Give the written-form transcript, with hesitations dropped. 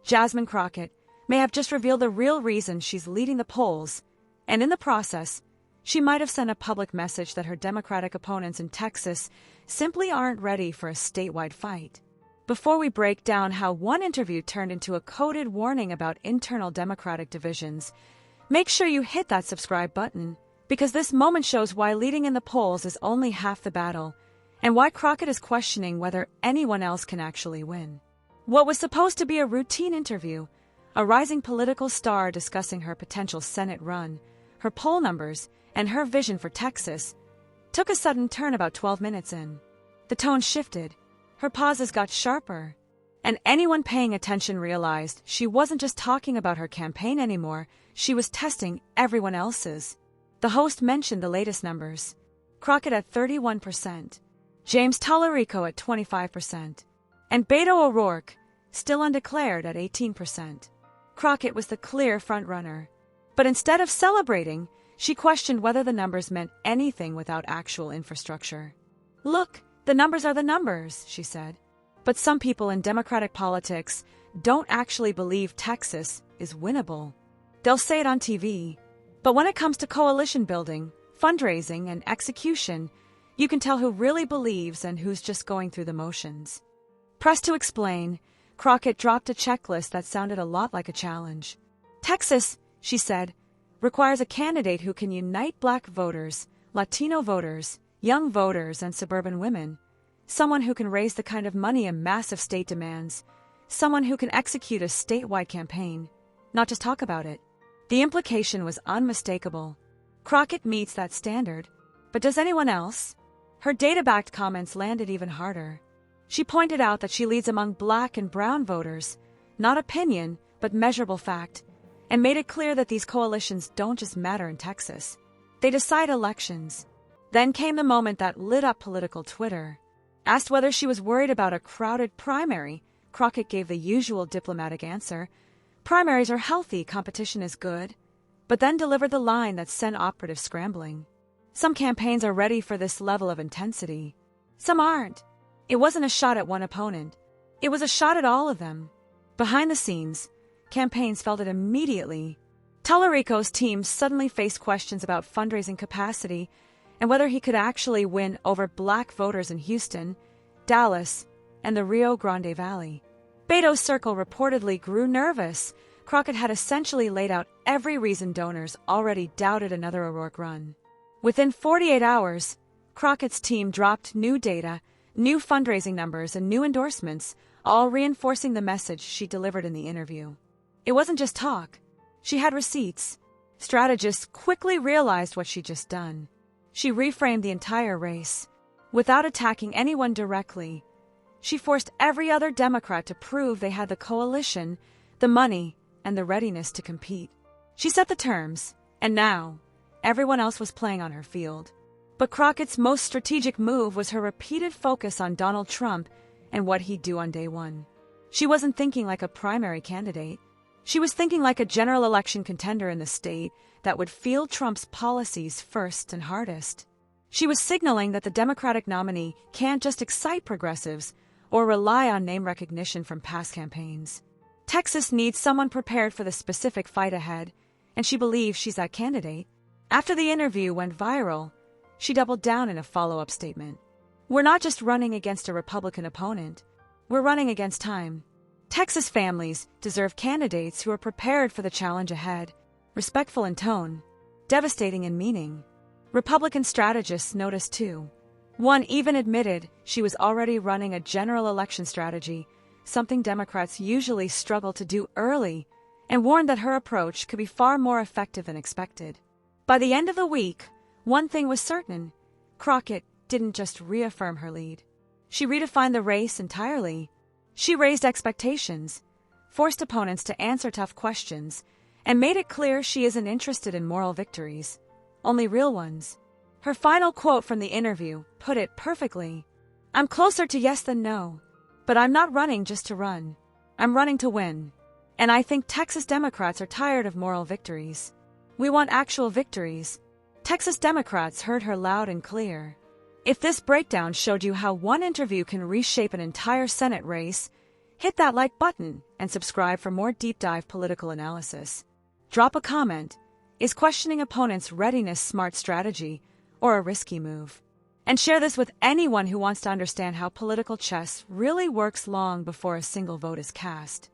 Jasmine Crockett, may have just revealed the real reason she's leading the polls, and in the process, she might have sent a public message that her Democratic opponents in Texas simply aren't ready for a statewide fight. Before we break down how one interview turned into a coded warning about internal Democratic divisions, make sure you hit that subscribe button, because this moment shows why leading in the polls is only half the battle, and why Crockett is questioning whether anyone else can actually win. What was supposed to be a routine interview, a rising political star discussing her potential Senate run, her poll numbers, and her vision for Texas, took a sudden turn about 12 minutes in. The tone shifted, her pauses got sharper, and anyone paying attention realized she wasn't just talking about her campaign anymore, she was testing everyone else's. The host mentioned the latest numbers: Crockett at 31%, James Talarico at 25%, and Beto O'Rourke, still undeclared, at 18%. Crockett was the clear frontrunner. But instead of celebrating, she questioned whether the numbers meant anything without actual infrastructure. "Look, the numbers are the numbers," she said. But some people in Democratic politics don't actually believe Texas is winnable. They'll say it on TV. But when it comes to coalition building, fundraising, and execution, you can tell who really believes and who's just going through the motions. Pressed to explain, Crockett dropped a checklist that sounded a lot like a challenge. "Texas," she said, "requires a candidate who can unite Black voters, Latino voters, young voters, and suburban women. Someone who can raise the kind of money a massive state demands. Someone who can execute a statewide campaign, not just talk about it." The implication was unmistakable. Crockett meets that standard. But does anyone else? Her data-backed comments landed even harder. She pointed out that she leads among Black and brown voters, not opinion, but measurable fact, and made it clear that these coalitions don't just matter in Texas. They decide elections. Then came the moment that lit up political Twitter. Asked whether she was worried about a crowded primary, Crockett gave the usual diplomatic answer: "Primaries are healthy, competition is good," but then delivered the line that sent operatives scrambling. Some campaigns are ready for this level of intensity. Some aren't. It wasn't a shot at one opponent. It was a shot at all of them. Behind the scenes, campaigns felt it immediately. Talarico's team suddenly faced questions about fundraising capacity and whether he could actually win over Black voters in Houston, Dallas, and the Rio Grande Valley. Beto's circle reportedly grew nervous. Crockett had essentially laid out every reason donors already doubted another O'Rourke run. Within 48 hours, Crockett's team dropped new data, new fundraising numbers, and new endorsements, all reinforcing the message she delivered in the interview. It wasn't just talk. She had receipts. Strategists quickly realized what she'd just done. She reframed the entire race. Without attacking anyone directly, she forced every other Democrat to prove they had the coalition, the money, and the readiness to compete. She set the terms, and now, everyone else was playing on her field. But Crockett's most strategic move was her repeated focus on Donald Trump and what he'd do on day one. She wasn't thinking like a primary candidate. She was thinking like a general election contender in the state that would feel Trump's policies first and hardest. She was signaling that the Democratic nominee can't just excite progressives or rely on name recognition from past campaigns. Texas needs someone prepared for the specific fight ahead, and she believes she's that candidate. After the interview went viral, she doubled down in a follow-up statement. "We're not just running against a Republican opponent. We're running against time. Texas families deserve candidates who are prepared for the challenge ahead, respectful in tone, devastating in meaning." Republican strategists noticed too. One even admitted she was already running a general election strategy, something Democrats usually struggle to do early, and warned that her approach could be far more effective than expected. By the end of the week, one thing was certain: Crockett didn't just reaffirm her lead. She redefined the race entirely. She raised expectations, forced opponents to answer tough questions, and made it clear she isn't interested in moral victories, only real ones. Her final quote from the interview put it perfectly: "I'm closer to yes than no, but I'm not running just to run. I'm running to win. And I think Texas Democrats are tired of moral victories. We want actual victories." Texas Democrats heard her loud and clear. If this breakdown showed you how one interview can reshape an entire Senate race, Hit that like button and subscribe for more deep dive political analysis. Drop a comment. Is questioning opponents' readiness smart strategy or a risky move? And share this with anyone who wants to understand how political chess really works long before a single vote is cast.